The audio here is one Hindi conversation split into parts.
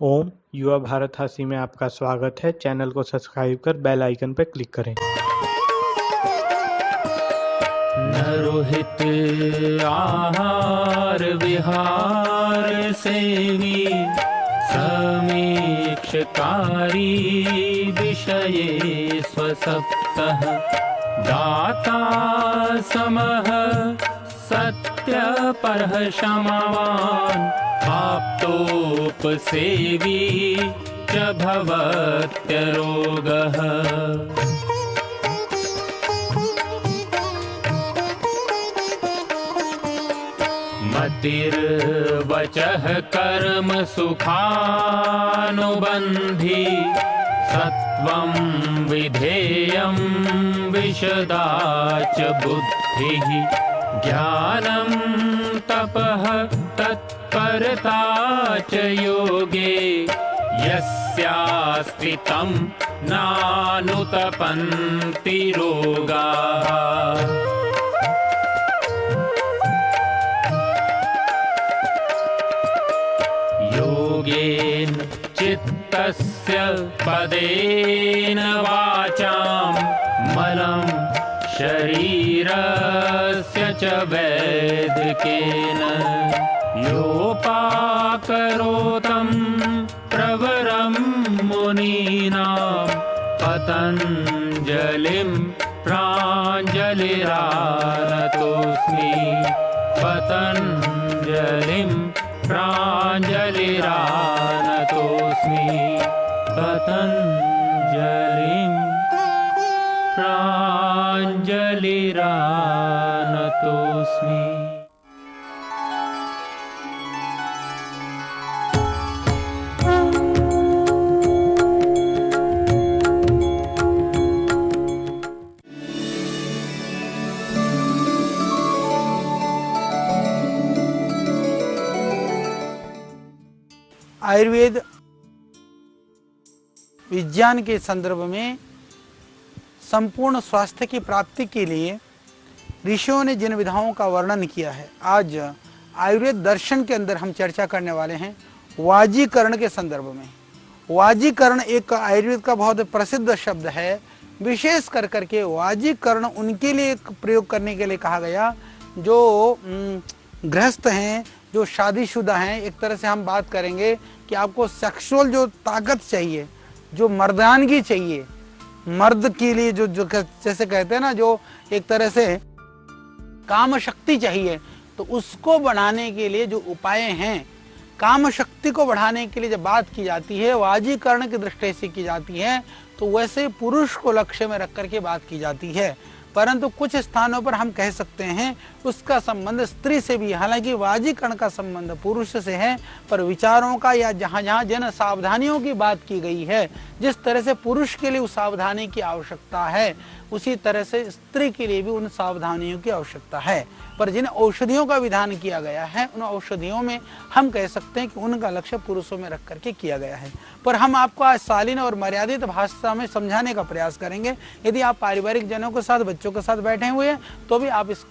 ओम युवा भारत हासी में आपका स्वागत है। चैनल को सब्सक्राइब कर बेल आइकन पर क्लिक करें। नरोहित आहार विहार सेवी समीक्षकारी विषये स्वसप्तः दाता समः सत्यपरः क्षमावान् आप्तोपसेवी च भवत्यरोगः। मतिर्वचः कर्म सुखानुबन्धी सत्वं विधेयं विशदा च बुद्धिः ज्ञानं तपः तत्परता च योगे यस्यास्ति तं नानुतपन्ति रोगाः। योगेन चित्तस्य पदेन वाचां मलं शरीरस्य च वैदिकेन योपाकरोतं प्रवरं मुनीनां पतञ्जलिं प्राञ्जलिरानतोऽस्मि पतञ्जलिं प्राञ्जलिरानतोऽस्मि पतञ्जलिं प्राञ्जलिरानतोऽस्मि। आयुर्वेद विज्ञान के संदर्भ में संपूर्ण स्वास्थ्य की प्राप्ति के लिए ऋषियों ने जिन विधाओं का वर्णन किया है, आज आयुर्वेद दर्शन के अंदर हम चर्चा करने वाले हैं वाजीकरण के संदर्भ में। वाजीकरण एक आयुर्वेद का बहुत प्रसिद्ध शब्द है। विशेष कर करके वाजीकरण उनके लिए प्रयोग करने के लिए कहा गया जो गृहस्थ हैं, जो शादीशुदा हैं। एक तरह से हम बात करेंगे कि आपको सेक्सुअल जो ताकत चाहिए, जो मर्दानगी चाहिए, मर्द के लिए जो जैसे कहते हैं ना, जो एक तरह से काम शक्ति चाहिए, तो उसको बढ़ाने के लिए जो उपाय हैं, काम शक्ति को बढ़ाने के लिए जब बात की जाती है वाजीकरण की दृष्टि से की जाती है, तो वैसे पुरुष को लक्ष्य में रख करके बात की जाती है। परंतु कुछ स्थानों पर हम कह सकते हैं उसका संबंध स्त्री से भी, हालांकि वाजीकरण का संबंध पुरुष से है, पर विचारों का या जहाँ जहाँ जिन सावधानियों की बात की गई है, जिस तरह से पुरुष के लिए उस सावधानी की आवश्यकता है, उसी तरह से स्त्री के लिए भी उन सावधानियों की आवश्यकता है। पर जिन औषधियों का विधान किया गया है, उन औषधियों में हम कह सकते हैं कि उनका लक्ष्य पुरुषों में रख करके किया गया है। पर हम आपको आज शालीन और मर्यादित भाषा में समझाने का प्रयास करेंगे। यदि आप पारिवारिक जनों के साथ, बच्चों के साथ बैठे हुए हैं, तो भी आप इस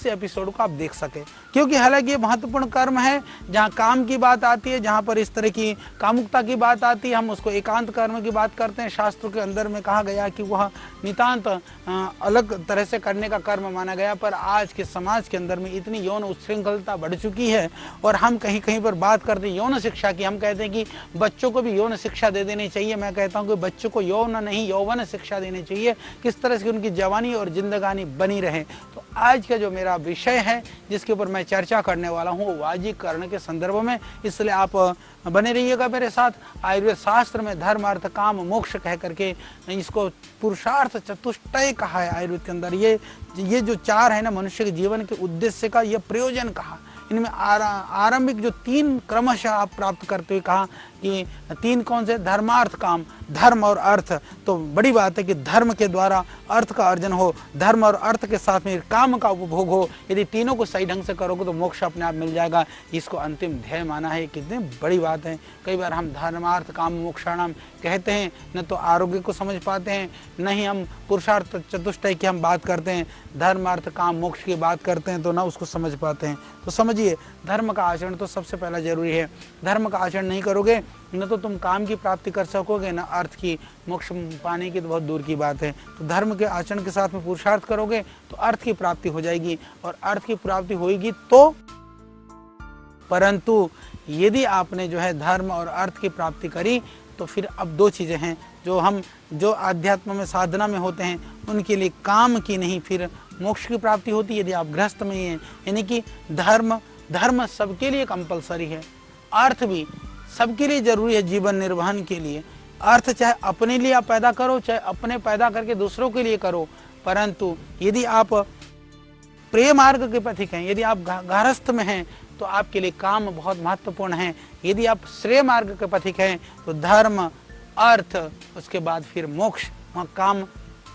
एपिसोड को आप देख सके, क्योंकि हालांकि ये महत्वपूर्ण कर्म है। जहाँ काम की बात आती है, जहाँ पर इस तरह की कामुकता की बात आती है, हम उसको एकांत कर्म की बात करते हैं। शास्त्र के अंदर में कहा गया कि वह नितांत अलग तरह से करने का कर्म माना गया। पर आज के समाज के अंदर में इतनी यौन उच्छृंखलता बढ़ चुकी है, और हम कहीं कहीं पर बात करते हैं यौन शिक्षा की। हम कहते हैं कि बच्चों को भी यौन शिक्षा दे देनी चाहिए। मैं कहता हूं कि बच्चों को यौन नहीं यौवन शिक्षा देनी चाहिए, किस तरह से उनकी जवानी और जिंदगानी बनी रहे। तो आज का जो मेरा विषय है, जिसके ऊपर मैं चर्चा करने वाला हूँ, वो वाजीकरण के संदर्भ में, इसलिए आप बने रहिएगा मेरे साथ। आयुर्वेद शास्त्र में धर्म अर्थ काम मोक्ष कह करके इसको पुरुषार्थ चतुष्टय कहा है। आयुर्वेद के अंदर ये जो चार है ना, मनुष्य के जीवन के उद्देश्य का ये प्रयोजन कहा। इनमें आरंभिक जो तीन क्रमशः आप प्राप्त करते हुए कहा कि तीन कौन से, धर्मार्थ काम, धर्म और अर्थ। तो बड़ी बात है कि धर्म के द्वारा अर्थ का अर्जन हो, धर्म और अर्थ के साथ में काम का उपभोग हो। यदि तीनों को सही ढंग से करोगे तो मोक्ष अपने आप मिल जाएगा। इसको अंतिम ध्येय माना है। कितनी बड़ी बात है। कई बार हम धर्मार्थ काम मोक्षाणाम कहते हैं, न तो आरोग्य को समझ पाते हैं, न ही हम पुरुषार्थ चतुष्टय की हम बात करते हैं। धर्म अर्थ काम मोक्ष की बात करते हैं तो ना उसको समझ पाते हैं। तो समझ समझिए, धर्म का आचरण तो सबसे पहला जरूरी है। धर्म का आचरण नहीं करोगे न तो तुम काम की प्राप्ति कर सकोगे, न अर्थ की। मोक्ष पाने की तो बहुत दूर की बात है। तो धर्म के आचरण के साथ में पुरुषार्थ करोगे तो अर्थ की प्राप्ति हो जाएगी, और अर्थ की प्राप्ति होगी तो, परंतु यदि आपने जो है धर्म और अर्थ की प्राप्ति करी तो फिर अब दो चीज़ें हैं जो आध्यात्म में साधना में होते हैं उनके लिए काम की नहीं, फिर मोक्ष की प्राप्ति होती है यदि आप गृहस्थ में ही हैं। यानी कि धर्म सबके लिए कंपलसरी है, अर्थ भी सबके लिए जरूरी है जीवन निर्वहन के लिए। अर्थ चाहे अपने लिए आप पैदा करो, चाहे अपने पैदा करके दूसरों के लिए करो, परंतु यदि आप प्रेम मार्ग के पथिक हैं, यदि आप गारस्थ में हैं तो आपके लिए काम बहुत महत्वपूर्ण है। यदि आप श्रेय मार्ग के पथिक हैं तो धर्म, अर्थ, उसके बाद फिर मोक्ष। वहाँ काम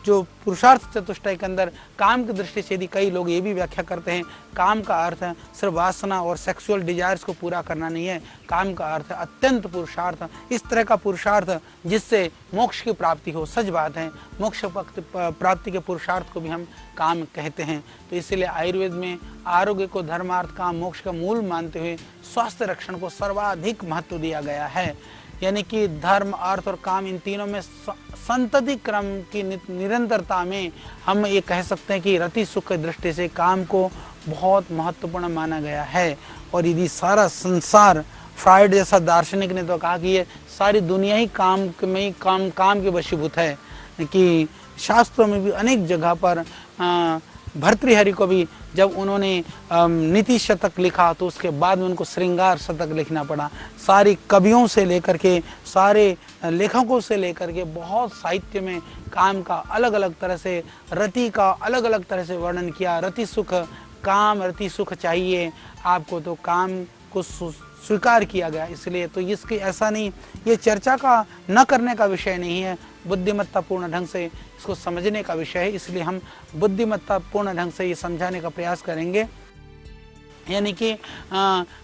जो पुरुषार्थ चतुष्टय के अंदर काम की दृष्टि से यदि कई लोग ये भी व्याख्या करते हैं, काम का अर्थ है सिर्फ वासना और सेक्सुअल डिजायर्स को पूरा करना नहीं है, काम का अर्थ है अत्यंत पुरुषार्थ, इस तरह का पुरुषार्थ जिससे मोक्ष की प्राप्ति हो। सच बात है, मोक्ष प्राप्ति के पुरुषार्थ को भी हम काम कहते हैं। तो इसलिए आयुर्वेद में आरोग्य को धर्मार्थ काम मोक्ष का मूल मानते हुए स्वास्थ्य रक्षण को सर्वाधिक महत्व दिया गया है। यानी कि धर्म, अर्थ और काम, इन तीनों में संतति क्रम की निरंतरता में हम ये कह सकते हैं कि रति सुख की दृष्टि से काम को बहुत महत्वपूर्ण माना गया है। और यदि सारा संसार, फ्राइड जैसा दार्शनिक ने तो कहा कि ये सारी दुनिया ही काम के वशीभूत है, कि शास्त्रों में भी अनेक जगह पर भर्तृहरि को भी जब उन्होंने नीति शतक लिखा तो उसके बाद में उनको श्रृंगार शतक लिखना पड़ा। सारी कवियों से लेकर के, सारे लेखकों से लेकर के बहुत साहित्य में काम का अलग अलग तरह से, रति का अलग अलग तरह से वर्णन किया। रति सुख, काम रति सुख चाहिए आपको तो काम को स्वीकार किया गया। इसलिए तो इसकी ऐसा नहीं, ये चर्चा का न करने का विषय नहीं है, बुद्धिमत्तापूर्ण ढंग से इसको समझने का विषय है। इसलिए हम बुद्धिमत्तापूर्ण ढंग से ये समझाने का प्रयास करेंगे। यानी कि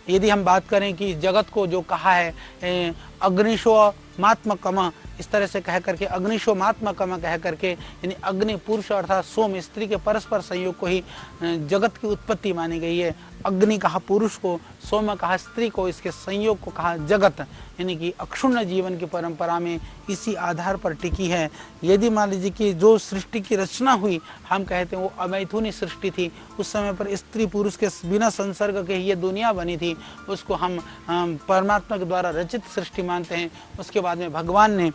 यदि हम बात करें कि जगत को जो कहा है अग्निशोमात्मकम, इस तरह से कह करके अग्निशोमात्मकम कह करके, यानी अग्नि पुरुष अर्थात सोम स्त्री के परस्पर संयोग को ही जगत की उत्पत्ति मानी गई है। अग्नि कहा पुरुष को, सोम कहा स्त्री को, इसके संयोग को कहा जगत। यानी कि अक्षुण्ण जीवन की परंपरा में इसी आधार पर टिकी है। यदि मान लीजिए कि जो सृष्टि की रचना हुई, हम कहते हैं वो अमैथुनी सृष्टि थी, उस समय पर स्त्री पुरुष के बिना संसर्ग के ये दुनिया बनी थी, उसको हम परमात्मा के द्वारा रचित सृष्टि मानते हैं। उसके बाद में भगवान ने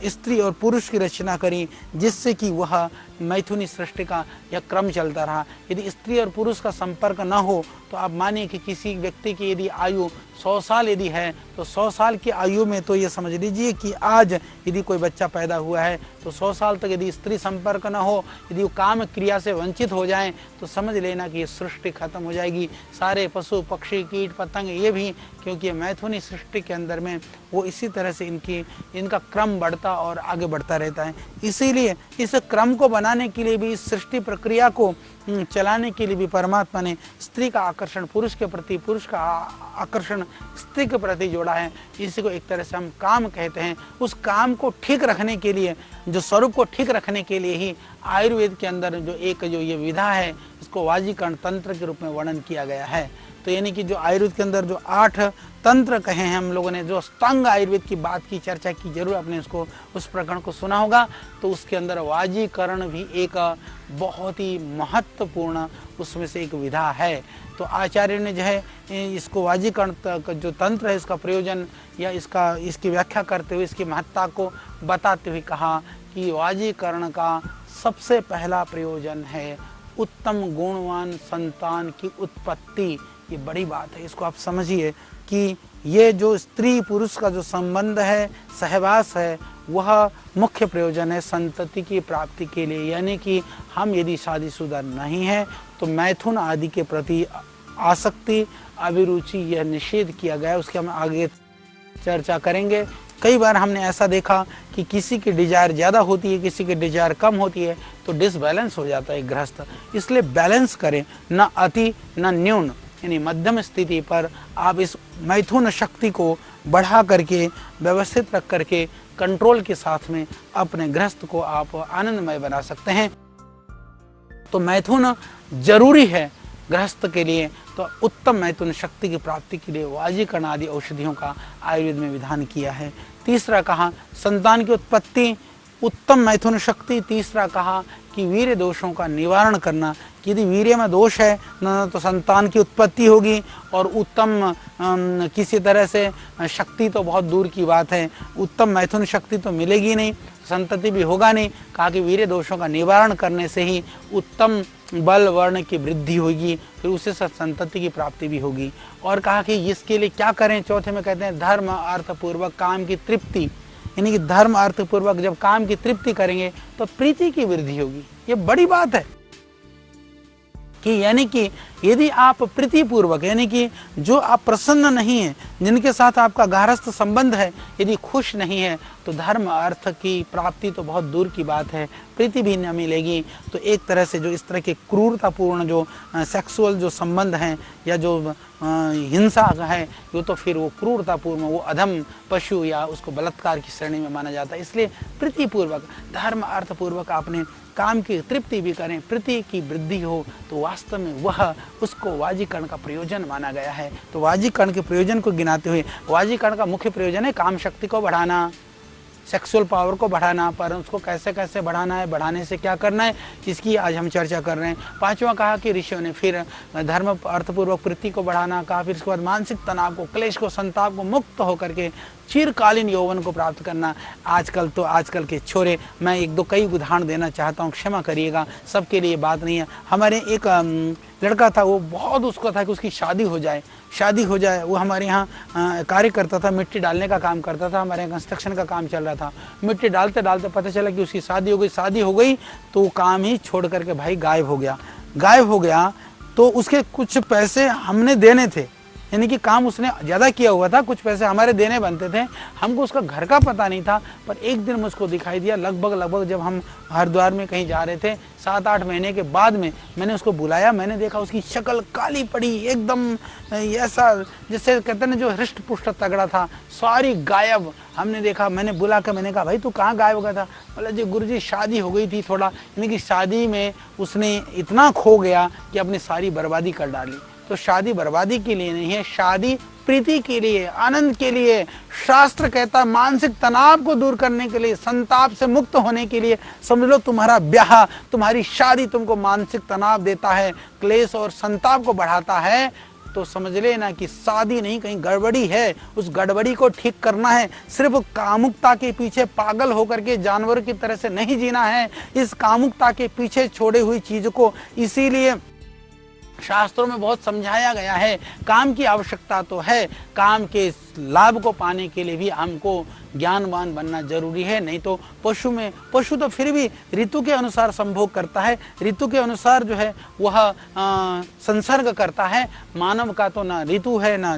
स्त्री और पुरुष की रचना करी, जिससे कि वह मैथुनी सृष्टि का यह क्रम चलता रहा। यदि स्त्री और पुरुष का संपर्क न हो तो आप मानिए कि किसी व्यक्ति की यदि आयु 100 साल यदि है तो 100 साल की आयु में तो ये समझ लीजिए कि आज यदि कोई बच्चा पैदा हुआ है तो 100 साल तक यदि स्त्री संपर्क न हो, यदि वो काम क्रिया से वंचित हो जाएं तो समझ लेना कि ये सृष्टि खत्म हो जाएगी। सारे पशु पक्षी कीट पतंग ये भी, क्योंकि मैथुनी सृष्टि के अंदर में वो इसी तरह से इनका क्रम बढ़ता और आगे बढ़ता रहता है। इसीलिए इस क्रम को बनाने के लिए भी, इस सृष्टि प्रक्रिया को चलाने के लिए भी परमात्मा ने स्त्री का आकर्षण पुरुष के प्रति, पुरुष का आकर्षण स्त्री के प्रति जोड़ा है। इसी को एक तरह से हम काम कहते हैं। उस काम को ठीक रखने के लिए, जो स्वरूप को ठीक रखने के लिए ही आयुर्वेद के अंदर जो ये विधा है, इसको वाजीकरण तंत्र के रूप में वर्णन किया गया है। तो यानी कि जो आयुर्वेद के अंदर जो 8 तंत्र कहे हैं हम लोगों ने, जो अष्टांग आयुर्वेद की बात की, चर्चा की, जरूर आपने उसको उस प्रकरण को सुना होगा। तो उसके अंदर वाजीकरण भी एक बहुत ही महत्वपूर्ण उसमें से एक विधा है। तो आचार्य ने जो है इसको वाजीकरण जो तंत्र है, इसका प्रयोजन या इसकी व्याख्या करते हुए, इसकी महत्ता को बताते हुए कहा कि वाजीकरण का सबसे पहला प्रयोजन है उत्तम गुणवान संतान की उत्पत्ति। ये बड़ी बात है, इसको आप समझिए कि ये जो स्त्री पुरुष का जो संबंध है, सहवास है, वह मुख्य प्रयोजन है संतति की प्राप्ति के लिए। यानी कि हम यदि शादीशुदा नहीं हैं तो मैथुन आदि के प्रति आसक्ति, अभिरुचि, यह निषेध किया गया है। उसके हम आगे चर्चा करेंगे। कई बार हमने ऐसा देखा कि किसी की डिजायर ज़्यादा होती है, किसी की डिजायर कम होती है, तो डिसबैलेंस हो जाता है गृहस्थ। इसलिए बैलेंस करें, न अति न न्यून, यानी मध्यम स्थिति पर आप इस मैथुन शक्ति को बढ़ा करके, व्यवस्थित रख करके, कंट्रोल के साथ में अपने गृहस्थ को आप आनंदमय बना सकते हैं। तो मैथुन जरूरी है, गृहस्थ के लिए तो उत्तम मैथुन शक्ति की प्राप्ति के लिए वाजीकरण आदि औषधियों का आयुर्वेद में विधान किया है। तीसरा कहा संतान की उत्पत्ति, उत्तम मैथुन शक्ति। तीसरा कहा कि वीर्य दोषों का निवारण करना, कि यदि वीर्य में दोष है न तो संतान की उत्पत्ति होगी और उत्तम किसी तरह से शक्ति तो बहुत दूर की बात है, उत्तम मैथुन शक्ति तो मिलेगी नहीं, संतति भी होगा नहीं। कहा कि वीर्य दोषों का निवारण करने से ही उत्तम बल वर्ण की वृद्धि होगी, फिर उससे संतति की प्राप्ति भी होगी। और कहा कि इसके लिए क्या करें, चौथे में कहते हैं धर्म अर्थ पूर्वक काम की तृप्ति, यानी कि धर्म अर्थ पूर्वक जब काम की तृप्ति करेंगे तो प्रीति की वृद्धि होगी। ये बड़ी बात है कि यानी कि यदि आप प्रीतिपूर्वक, यानी कि जो आप प्रसन्न नहीं है, जिनके साथ आपका गारस्थ संबंध है, यदि खुश नहीं है तो धर्म अर्थ की प्राप्ति तो बहुत दूर की बात है, प्रीति भी न मिलेगी। तो एक तरह से जो इस तरह के क्रूरतापूर्ण जो सेक्सुअल जो संबंध हैं या जो हिंसा है, वो तो फिर वो क्रूरतापूर्ण, वो अधम पशु या उसको बलात्कार की श्रेणी में माना जाता है। इसलिए प्रीतिपूर्वक धर्म अर्थपूर्वक आपने काम की तृप्ति भी करें, प्रीति की वृद्धि हो, तो वास्तव में वह उसको वाजीकरण का प्रयोजन माना गया है। तो वाजीकरण के प्रयोजन को गिनाते हुए वाजीकरण का मुख्य प्रयोजन है काम शक्ति को बढ़ाना, सेक्सुअल पावर को बढ़ाना, पर उसको कैसे कैसे बढ़ाना है, बढ़ाने से क्या करना है, इसकी आज हम चर्चा कर रहे हैं। पांचवा कहा कि ऋषियों ने फिर धर्म अर्थपूर्वक प्रीति को बढ़ाना कहा, फिर उसके बाद मानसिक तनाव को, क्लेश को, संताप को मुक्त होकर के चिरकालीन यौवन को प्राप्त करना। आजकल के छोरे, मैं एक दो कई उदाहरण देना चाहता हूँ, क्षमा करिएगा, सबके लिए बात नहीं है। हमारे एक लड़का था, वो बहुत उसको था कि उसकी शादी हो जाए। वो हमारे यहाँ कार्य करता था, मिट्टी डालने का काम करता था, हमारे यहाँ कंस्ट्रक्शन का काम चल रहा था। मिट्टी डालते डालते पता चला कि उसकी शादी हो गई तो वो काम ही छोड़ करके भाई गायब हो गया। तो उसके कुछ पैसे हमने देने थे, यानी कि काम उसने ज़्यादा किया हुआ था, कुछ पैसे हमारे देने बनते थे। हमको उसका घर का पता नहीं था, पर एक दिन मुझको दिखाई दिया, लगभग जब हम हरिद्वार में कहीं जा रहे थे, 7-8 महीने के बाद में मैंने उसको बुलाया। मैंने देखा उसकी शक्ल काली पड़ी, एकदम ऐसा जैसे कहते हैं ना, जो हृष्ट पुष्ट तगड़ा था, सारी गायब। हमने देखा, मैंने बुला कर मैंने कहा भाई तू कहाँ गायब हो गया था? बोला जी गुरुजी शादी हो गई थी थोड़ा, यानी कि शादी में उसने इतना खो गया कि अपनी सारी बर्बादी कर डाली। तो शादी बर्बादी के लिए नहीं है, शादी प्रीति के लिए, आनंद के लिए। शास्त्र कहता है मानसिक तनाव को दूर करने के लिए, संताप से मुक्त होने के लिए। समझ लो तुम्हारा ब्याह, तुम्हारी शादी तुमको मानसिक तनाव देता है, क्लेश और संताप को बढ़ाता है, तो समझ लेना कि शादी नहीं, कहीं गड़बड़ी है। उस गड़बड़ी को ठीक करना है। सिर्फ कामुकता के पीछे पागल होकर के जानवर की तरह से नहीं जीना है। इस कामुकता के पीछे छोड़ी हुई चीज को, इसीलिए शास्त्रों में बहुत समझाया गया है। काम की आवश्यकता तो है, काम के लाभ को पाने के लिए भी हमको ज्ञानवान बनना जरूरी है। नहीं तो पशु तो फिर भी ऋतु के अनुसार संभोग करता है, ऋतु के अनुसार जो है वह संसर्ग करता है। मानव का तो ना ऋतु है, ना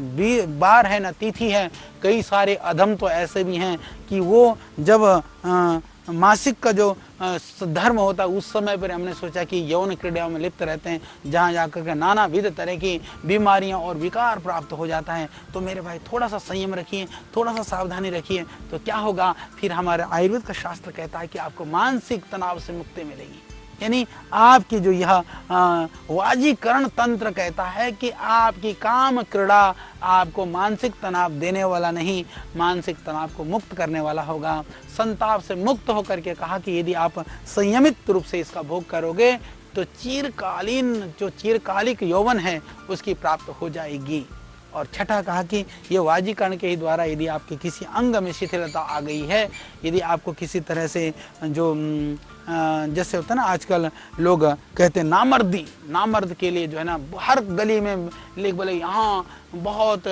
बार है, ना तिथि है। कई सारे अधम तो ऐसे भी हैं कि वो जब मासिक का जो धर्म होता है, उस समय पर हमने सोचा कि यौन क्रीड़ाओं में लिप्त रहते हैं, जहाँ जाकर के नाना विध तरह की बीमारियां और विकार प्राप्त हो जाता है। तो मेरे भाई थोड़ा सा संयम रखिए, थोड़ा सा सावधानी रखिए, तो क्या होगा, फिर हमारे आयुर्वेद का शास्त्र कहता है कि आपको मानसिक तनाव से मुक्ति मिलेगी। यानी आपकी जो यह वाजीकरण तंत्र कहता है कि आपकी काम क्रीड़ा आपको मानसिक तनाव देने वाला नहीं, मानसिक तनाव को मुक्त करने वाला होगा, संताप से मुक्त होकर के। कहा कि यदि आप संयमित रूप से इसका भोग करोगे तो चिरकालिक यौवन है उसकी प्राप्त हो जाएगी। और छठा कहा कि ये वाजीकरण के ही द्वारा यदि आपके किसी अंग में शिथिलता आ गई है, यदि आपको किसी तरह से जो जैसे होता है ना, आजकल लोग कहते हैं नामर्द के लिए जो है ना, हर गली में लिख बोले यहाँ बहुत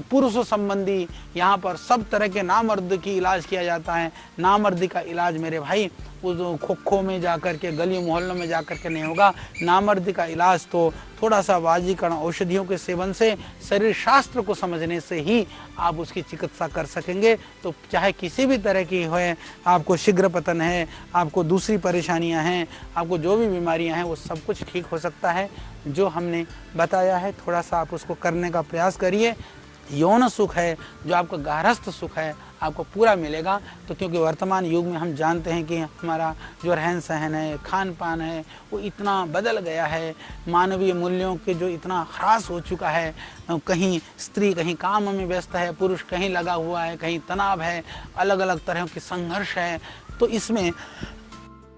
पुरुषों संबंधी, यहाँ पर सब तरह के नामर्द की इलाज किया जाता है। नामर्दी का इलाज मेरे भाई उस खोखो में जाकर के, गली मोहल्लों में जाकर के नहीं होगा। नामर्दी का इलाज तो थोड़ा सा वाजीकरण औषधियों के सेवन से, शरीर शास्त्र को समझने से ही आप उसकी चिकित्सा कर सकेंगे। तो चाहे किसी भी तरह की हो, आपको शीघ्र पतन है, आपको दूसरी परेशानियां हैं, आपको जो भी बीमारियां हैं, वो सब कुछ ठीक हो सकता है। जो हमने बताया है थोड़ा सा आप उसको करने का प्रयास करिए। यौन सुख है, जो आपका गारहस्थ सुख है, आपको पूरा मिलेगा। तो क्योंकि वर्तमान युग में हम जानते हैं कि हमारा जो रहन सहन है, खान पान है, वो इतना बदल गया है, मानवीय मूल्यों के जो इतना ह्रास हो चुका है। कहीं स्त्री कहीं काम में व्यस्त है, पुरुष कहीं लगा हुआ है, कहीं तनाव है, अलग अलग तरह के संघर्ष है। तो इसमें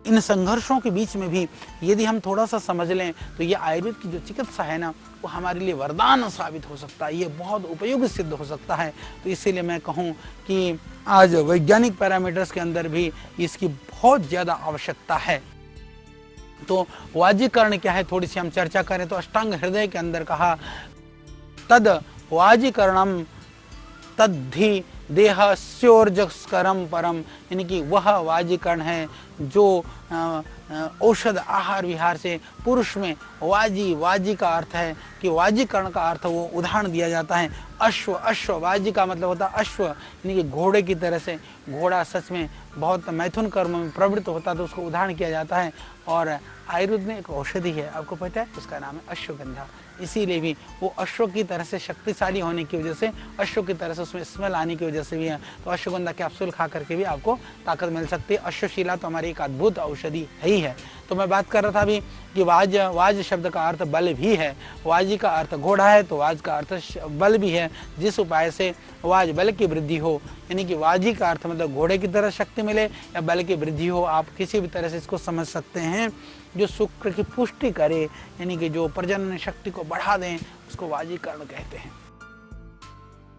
इन संघर्षों के बीच में भी यदि हम थोड़ा सा समझ लें तो ये आयुर्वेद की जो चिकित्सा है ना, वो हमारे लिए वरदान साबित हो सकता है, ये बहुत उपयोगी सिद्ध हो सकता है। तो इसीलिए मैं कहूँ कि आज वैज्ञानिक पैरामीटर्स के अंदर भी इसकी बहुत ज़्यादा आवश्यकता है। तो वाजीकरण क्या है, थोड़ी सी हम चर्चा करें तो अष्टांग हृदय के अंदर कहा तद वाजीकरणम तद्धि देहस्योर्जस्करम परम, यानी कि वह वाजीकरण है जो औषध आहार विहार से पुरुष में वाजी का अर्थ है कि वाजीकरण का अर्थ वो उदाहरण दिया जाता है अश्व वाजी का मतलब होता है अश्व, यानी कि घोड़े की तरह से। घोड़ा सच में बहुत मैथुन कर्म में प्रवृत्त होता है, तो उसको उदाहरण किया जाता है। और आयुर्वेद में एक औषधि है, आपको पता है, उसका नाम है अश्वगंधा। इसीलिए भी वो अश्व की तरह से शक्तिशाली होने की वजह से, अश्व की तरह से उसमें स्मेल आने की वजह से भी है। तो अश्वगंधा कैप्सूल खा करके भी आपको ताकत मिल सकती है। अश्वशिला तो हमारी एक अद्भुत औषधि है ही है। तो मैं बात कर रहा था अभी कि वाज शब्द का अर्थ बल भी है। वाजी का अर्थ घोड़ा है, तो वाज का अर्थ बल भी है। जिस उपाय से वाज बल की वृद्धि हो, यानी कि वाजी का अर्थ मतलब घोड़े की तरह शक्ति मिले या बल की वृद्धि हो, आप किसी भी तरह से इसको समझ सकते हैं। जो शुक्र की पुष्टि करे, यानी कि जो प्रजनन शक्ति को बढ़ा दें, उसको वाजीकरण कहते हैं।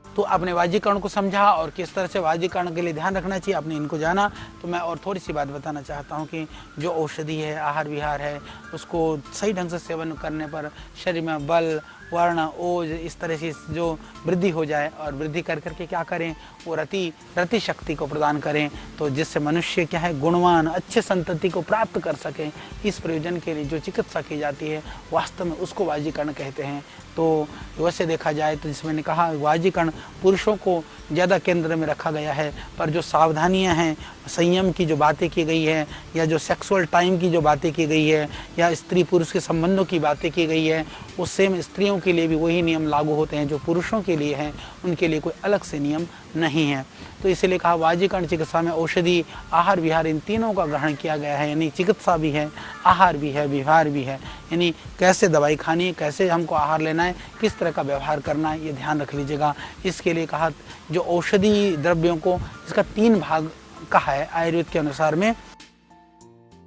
तो आपने वाजीकरण को समझा और किस तरह से वाजीकरण के लिए ध्यान रखना चाहिए, आपने इनको जाना। तो मैं और थोड़ी सी बात बताना चाहता हूँ कि जो औषधि है, आहार विहार है, उसको सही ढंग से सेवन करने पर शरीर में बल, वर्ण, ओज, इस तरह से जो वृद्धि हो जाए, और वृद्धि कर करके क्या करें, वो रति शक्ति को प्रदान करें, तो जिससे मनुष्य क्या है, गुणवान अच्छे संतति को प्राप्त कर सकें। इस प्रयोजन के लिए जो चिकित्सा की जाती है, वास्तव में उसको वाजीकरण कहते हैं। तो वैसे देखा जाए तो जिसमें कहा वाजीकरण पुरुषों को ज़्यादा केंद्र में रखा गया है, पर जो सावधानियां हैं, संयम की जो बातें की गई है, या जो सेक्सुअल टाइम की जो बातें की गई है, या स्त्री पुरुष के संबंधों की बातें की गई है, वो सेम स्त्रियों के लिए भी वही नियम लागू होते हैं जो पुरुषों के लिए हैं। उनके लिए कोई अलग से नियम नहीं है। तो इसीलिए कहा वाजीकरण चिकित्सा में औषधि, आहार विहार, इन तीनों का ग्रहण किया गया है। यानी चिकित्सा भी है, आहार भी है, विहार भी है। यानी कैसे दवाई खानी है, कैसे हमको आहार लेना है, किस तरह का व्यवहार करना है, ये ध्यान रख लीजिएगा। इसके लिए कहा जो औषधि द्रव्यों को, इसका 3 भाग कहा है आयुर्वेद के अनुसार में।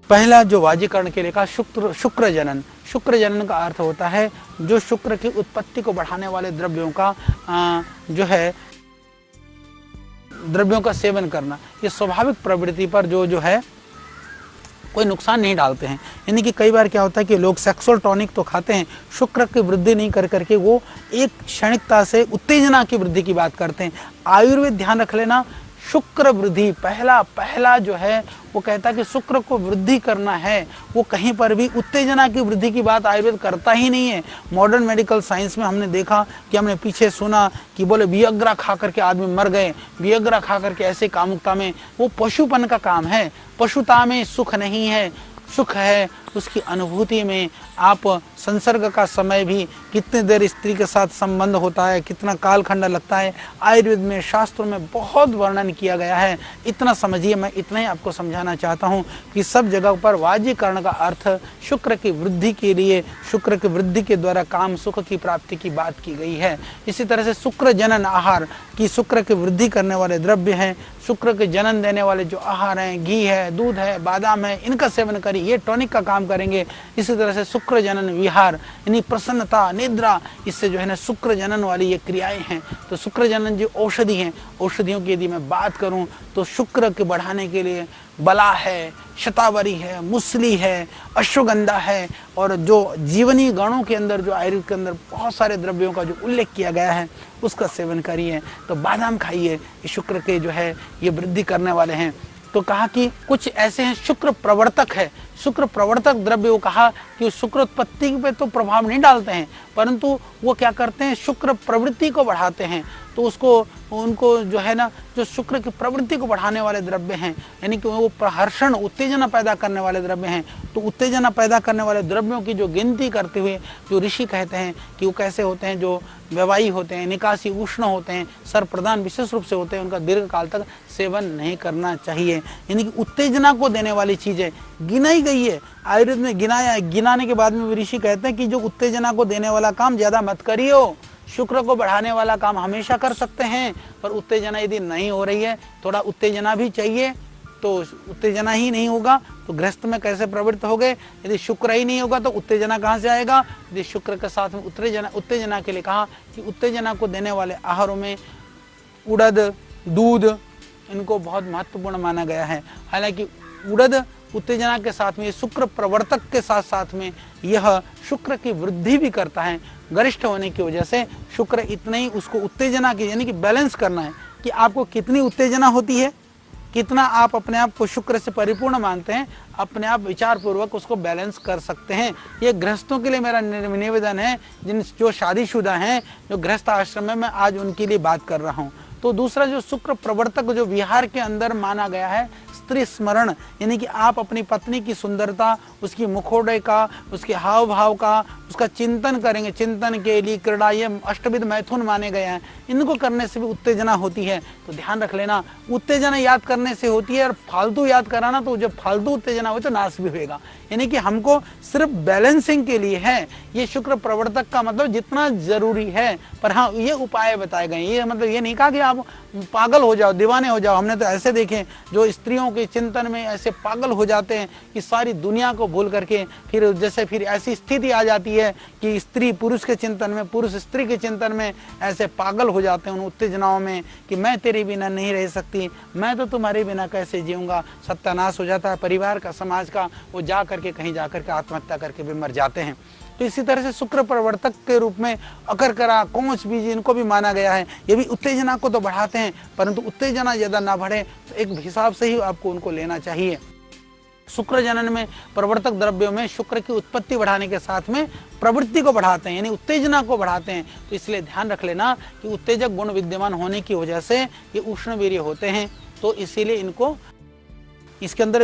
पहला जो वाजीकरण के लिए कहा शुक्र जनन। शुक्र जनन का अर्थ होता है जो शुक्र की उत्पत्ति को बढ़ाने वाले द्रव्यों का जो है द्रव्यों का सेवन करना। ये स्वाभाविक प्रवृत्ति पर जो है कोई नुकसान नहीं डालते हैं। यानी कि कई बार क्या होता है कि लोग सेक्सुअल टॉनिक तो खाते हैं, शुक्र की वृद्धि नहीं कर करके वो एक क्षणिकता से उत्तेजना की वृद्धि की बात करते हैं। आयुर्वेद ध्यान रख लेना, शुक्र वृद्धि पहला जो है वो कहता है कि शुक्र को वृद्धि करना है। वो कहीं पर भी उत्तेजना की वृद्धि की बात आयुर्वेद करता ही नहीं है। मॉडर्न मेडिकल साइंस में हमने देखा कि हमने पीछे सुना कि बोले वियग्रा खा करके आदमी मर गए, वियग्रा खा करके ऐसे कामुकता में, वो पशुपन का काम है। पशुता में सुख नहीं है, सुख है उसकी अनुभूति में। आप संसर्ग का समय भी कितने देर स्त्री के साथ संबंध होता है, कितना कालखंड लगता है, आयुर्वेद में, शास्त्रों में बहुत वर्णन किया गया है। इतना समझिए, मैं इतना ही आपको समझाना चाहता हूँ कि सब जगह पर वाजीकरण का अर्थ शुक्र की वृद्धि के लिए, शुक्र की वृद्धि के द्वारा काम सुख की प्राप्ति की बात की गई है। इसी तरह से शुक्र जनन आहार की, शुक्र की वृद्धि करने वाले द्रव्य हैं, शुक्र के जनन देने वाले जो आहार हैं, घी है, दूध है, बादाम है, इनका सेवन करिए, ये टॉनिक का काम करेंगे। इसी तरह से शुक्र जनन विहार यानी प्रसन्नता, निद्रा, इससे जो है ना शुक्र जनन वाली ये क्रियाएं हैं। तो शुक्र जनन जो औषधि हैं, औषधियों की यदि मैं बात करूं तो शुक्र के बढ़ाने के लिए बला है, शतावरी है, मुसली है, अश्वगंधा है, और जो जीवनी गणों के अंदर जो आयुर्वेद के अंदर बहुत सारे द्रव्यों का जो उल्लेख किया गया है उसका सेवन करिए। तो बादाम खाइए, ये शुक्र के जो है ये वृद्धि करने वाले हैं। तो कहा कि कुछ ऐसे हैं शुक्र प्रवर्तक है, शुक्र प्रवर्तक द्रव्य, वो कहा कि शुक्र उत्पत्ति पे तो प्रभाव नहीं डालते हैं, परंतु वो क्या करते हैं, शुक्र प्रवृत्ति को बढ़ाते हैं। तो उसको उनको जो है ना, जो शुक्र की प्रवृत्ति को बढ़ाने वाले द्रव्य हैं, यानी कि वो प्रहर्षण उत्तेजना पैदा करने वाले द्रव्य हैं, तो उत्तेजना पैदा करने वाले द्रव्यों की जो गिनती करते हुए जो ऋषि कहते हैं कि वो कैसे होते हैं, जो व्यवाही होते हैं, निकासी उष्ण होते हैं, सर प्रदान विशेष रूप से होते हैं, उनका दीर्घ काल तक सेवन नहीं करना चाहिए। यानी कि उत्तेजना को देने वाली चीजें गिनाई गई है, आयुर्वेद में गिनाया है। गिनाने के बाद में ऋषि कहते हैं कि जो उत्तेजना को देने वाला काम ज्यादा मत करियो, शुक्र को बढ़ाने वाला काम हमेशा कर सकते हैं, पर उत्तेजना यदि नहीं हो रही है, थोड़ा उत्तेजना भी चाहिए, तो उत्तेजना ही नहीं होगा तो गृहस्थ में कैसे प्रवृत्त हो गए। यदि शुक्र ही नहीं होगा तो उत्तेजना कहाँ से आएगा। यदि शुक्र के साथ में उत्तेजना के लिए कहा कि उत्तेजना को देने वाले आहारों में उड़द, दूध, इनको बहुत महत्वपूर्ण माना गया है। हालांकि उड़द उत्तेजना के साथ में, शुक्र प्रवर्तक के साथ साथ में यह शुक्र की वृद्धि भी करता है। गरिष्ठ होने की वजह से शुक्र इतने ही उसको उत्तेजना की, यानी कि बैलेंस करना है कि आपको कितनी उत्तेजना होती है, कितना आप अपने आप को शुक्र से परिपूर्ण मानते हैं, अपने आप विचार पूर्वक उसको बैलेंस कर सकते हैं। ये गृहस्थों के लिए मेरा निवेदन है, जो शादीशुदा हैं, जो गृहस्थ आश्रम में, मैं आज उनके लिए बात कर रहा हूँ। तो दूसरा जो शुक्र प्रवर्तक जो विहार के अंदर माना गया है, स्त्री स्मरण, यानी कि आप अपनी पत्नी की सुंदरता, उसकी मुखौटे का, उसके हाव भाव का, उसका चिंतन करेंगे। चिंतन के लिए क्रीड़ा, ये अष्टविध मैथुन माने गए हैं, इनको करने से भी उत्तेजना होती है। तो ध्यान रख लेना, उत्तेजना याद करने से होती है, और फालतू याद कराना, तो जब फालतू उत्तेजना हो तो नाश भी होगा। यानी कि हमको सिर्फ बैलेंसिंग के लिए है ये शुक्र प्रवर्तक का, मतलब जितना जरूरी है। पर हाँ, ये उपाय बताए गए, ये मतलब ये नहीं कहा कि आप पागल हो जाओ, दीवाने हो जाओ। हमने तो ऐसे देखे जो स्त्रियों के चिंतन में ऐसे पागल हो जाते हैं कि सारी दुनिया को भूल करके फिर जैसे फिर ऐसी स्थिति आ जाती है कि स्त्री पुरुष के चिंतन में, पुरुष स्त्री के चिंतन में ऐसे पागल हो जाते हैं उन उत्तेजनाओं में कि मैं तेरे बिना नहीं रह सकती, मैं तो तुम्हारे बिना कैसे जीऊंगा। सत्यानाश हो जाता है परिवार का, समाज का। वो जा करके कहीं जा करके आत्महत्या करके भी मर जाते हैं। तो इसी तरह से शुक्र प्रवर्तक के रूप में अकरकरा, कोंच बीज, इनको भी माना गया है। ये भी उत्तेजना को तो बढ़ाते हैं, परंतु उत्तेजना ज्यादा ना बढ़े तो एक हिसाब से ही आपको उनको लेना चाहिए। शुक्र जनन में प्रवर्तक द्रव्यों में शुक्र की उत्पत्ति बढ़ाने के साथ में प्रवृत्ति को बढ़ाते हैं, यानी उत्तेजना को बढ़ाते हैं। तो इसलिए ध्यान रख लेना कि उत्तेजक गुण विद्यमान होने की वजह से ये उष्णवीर्य होते हैं, तो इसीलिए इनको इसके अंदर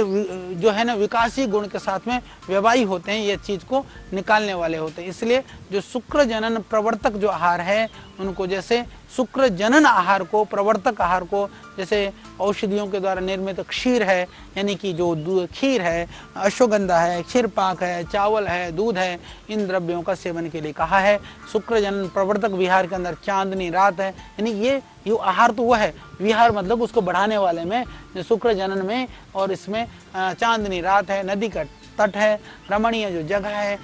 जो है ना विकासी गुण के साथ में व्यवाही होते हैं, ये चीज को निकालने वाले होते हैं। इसलिए जो शुक्र जनन प्रवर्तक जो आहार है उनको, जैसे शुक्र जनन आहार को, प्रवर्तक आहार को, जैसे औषधियों के द्वारा निर्मित क्षीर है, यानी कि जो खीर है, अश्वगंधा है, क्षीरपाक है, चावल है, दूध है, इन द्रव्यों का सेवन के लिए कहा है। शुक्र जनन प्रवर्तक विहार के अंदर चांदनी रात है, यानी ये आहार तो वह है, विहार मतलब उसको बढ़ाने वाले में जो शुक्र जनन में, और इसमें चांदनी रात है, नदी का तट है, रमणीय जो जगह है,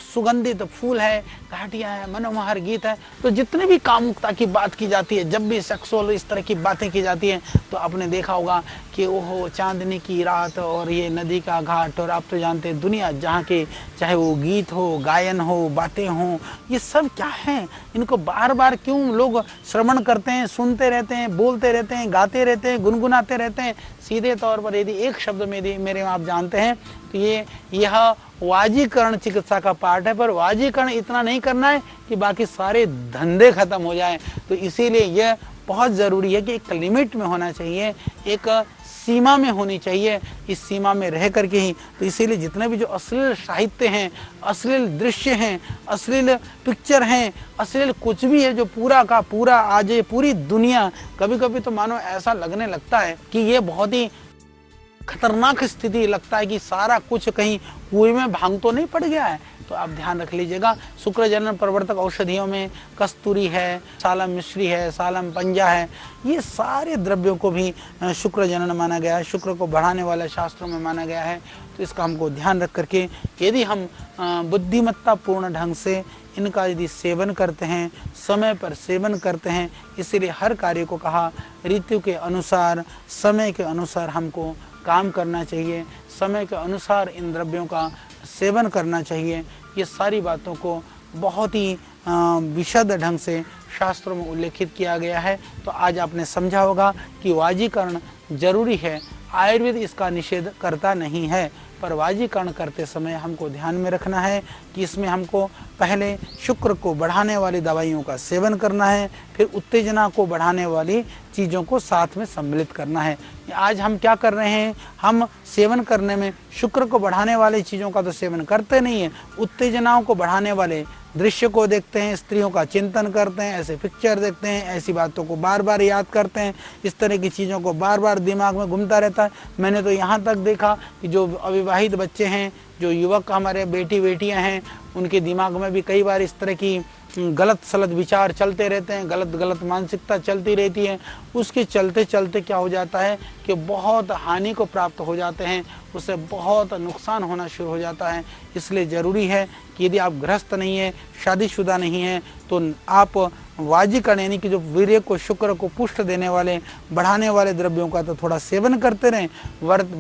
सुगंधित फूल है, घाटियां है, मनोहर गीत है। तो जितने भी कामुकता की बात की जाती है, जब भी सेक्सुअल इस तरह की बातें की जाती हैं, तो आपने देखा होगा कि ओहो चांदनी की रात और ये नदी का घाट, और आप तो जानते हैं दुनिया जहाँ के, चाहे वो गीत हो, गायन हो, बातें हो, ये सब क्या है, इनको बार बार क्यों लोग श्रवण करते हैं, सुनते रहते हैं, बोलते रहते हैं, गाते रहते हैं, गुनगुनाते रहते हैं। सीधे तौर पर यदि एक शब्द में यदि मेरे आप जानते हैं तो यह वाजीकरण चिकित्सा का पार्ट है, पर वाजीकरण इतना नहीं करना है कि बाकी सारे धंधे खत्म हो जाएं। तो इसीलिए यह बहुत ज़रूरी है कि एक लिमिट में होना चाहिए, एक सीमा में होनी चाहिए, इस सीमा में रह करके ही। तो इसीलिए जितने भी जो अश्लील साहित्य हैं, अश्लील दृश्य हैं, अश्लील पिक्चर हैं, अश्लील कुछ भी है जो पूरा का पूरा आज ये पूरी दुनिया, कभी कभी तो मानो ऐसा लगने लगता है कि ये बहुत ही खतरनाक स्थिति लगता है कि सारा कुछ कहीं कुएं में भांग तो नहीं पड़ गया है। तो आप ध्यान रख लीजिएगा, शुक्र जनन प्रवर्तक औषधियों में कस्तूरी है, सालम मिश्री है, सालम पंजा है, ये सारे द्रव्यों को भी शुक्र जनन माना गया है, शुक्र को बढ़ाने वाले शास्त्रों में माना गया है। तो इसका हमको ध्यान रख करके यदि हम बुद्धिमत्ता पूर्ण ढंग से इनका यदि सेवन करते हैं, समय पर सेवन करते हैं, इसीलिए हर कार्य को कहा ऋतु के अनुसार, समय के अनुसार हमको काम करना चाहिए, समय के अनुसार इन द्रव्यों का सेवन करना चाहिए। ये सारी बातों को बहुत ही विशद ढंग से शास्त्रों में उल्लेखित किया गया है। तो आज आपने समझा होगा कि वाजीकरण जरूरी है, आयुर्वेद इसका निषेध करता नहीं है, पर वाजीकरण करते समय हमको ध्यान में रखना है कि इसमें हमको पहले शुक्र को बढ़ाने वाली दवाइयों का सेवन करना है, फिर उत्तेजना को बढ़ाने वाली चीज़ों को साथ में सम्मिलित करना है। आज हम क्या कर रहे हैं, हम सेवन करने में शुक्र को बढ़ाने वाली चीज़ों का तो सेवन करते नहीं है, उत्तेजनाओं को बढ़ाने वाले दृश्य को देखते हैं, स्त्रियों का चिंतन करते हैं, ऐसे पिक्चर देखते हैं, ऐसी बातों को बार बार याद करते हैं, इस तरह की चीज़ों को बार बार दिमाग में घूमता रहता है। मैंने तो यहाँ तक देखा कि जो अविवाहित बच्चे हैं, जो युवक हमारे बेटियां हैं, उनके दिमाग में भी कई बार इस तरह की गलत सलत विचार चलते रहते हैं, गलत मानसिकता चलती रहती है। उसके चलते चलते क्या हो जाता है कि बहुत हानि को प्राप्त हो जाते हैं, उससे बहुत नुकसान होना शुरू हो जाता है। इसलिए ज़रूरी है कि यदि आप गृहस्थ नहीं है, शादीशुदा नहीं है, तो आप वाजीकरण यानी कि जो वीर्य को, शुक्र को पुष्ट देने वाले, बढ़ाने वाले द्रव्यों का तो थोड़ा सेवन करते रहें।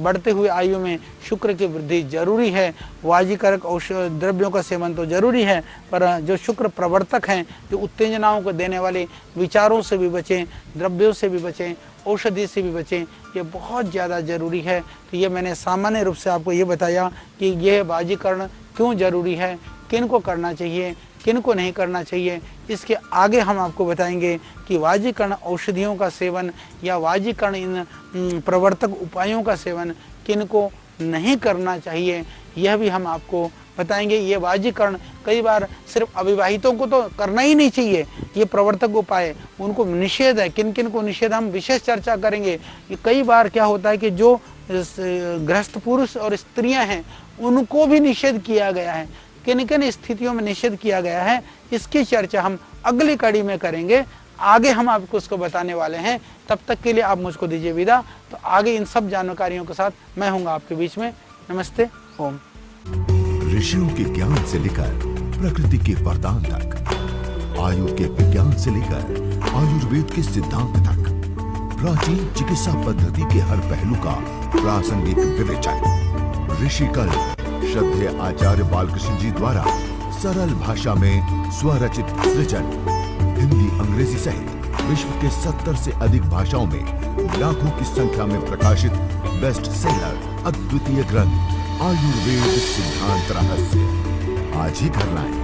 बढ़ते हुए आयु में शुक्र की वृद्धि जरूरी है, वाजीकारक औषध द्रव्यों का सेवन तो जरूरी है, पर जो शुक्र प्रवर्तक हैं, जो उत्तेजनाओं को देने वाले विचारों से भी बचें, द्रव्यों से भी बचें, औषधि से भी बचें, ये बहुत ज़्यादा ज़रूरी है। तो ये मैंने सामान्य रूप से आपको ये बताया कि यह वाजीकरण क्यों ज़रूरी है, किन को करना चाहिए, किन को नहीं करना चाहिए। इसके आगे हम आपको बताएंगे कि वाजीकरण औषधियों का सेवन या वाजीकरण इन प्रवर्तक उपायों का सेवन किन को नहीं करना चाहिए, यह भी हम आपको बताएंगे। ये वाजीकरण कई बार सिर्फ अविवाहितों को तो करना ही नहीं चाहिए, ये प्रवर्तक उपाय उनको निषेध है। किन किन को निषेध हम विशेष चर्चा करेंगे। कि कई बार क्या होता है कि जो गृहस्थ पुरुष और स्त्रियां हैं उनको भी निषेध किया गया है, किन किन स्थितियों में निषेध किया गया है, इसकी चर्चा हम अगली कड़ी में करेंगे। आगे हम आपको उसको बताने वाले हैं। तब तक के लिए आप मुझको दीजिए विदा। तो आगे इन सब जानकारियों के साथ मैं हूँगा आपके बीच में। नमस्ते, ओम। ऋषियों के ज्ञान से लेकर प्रकृति के वरदान तक, आयु के विज्ञान से लेकर आयुर्वेद के सिद्धांत तक, प्राचीन चिकित्सा पद्धति के हर पहलू का प्रासंगिक विवेचन। ऋषिकल श्रद्धेय आचार्य बालकृष्ण जी द्वारा सरल भाषा में स्वरचित सृजन, हिंदी, अंग्रेजी सहित विश्व के 70 से अधिक भाषाओं में लाखों की संख्या में प्रकाशित बेस्ट सेलर अद्वितीय ग्रंथ आयुर्वेद सिद्धांत रहस्य आज ही घर लाएं।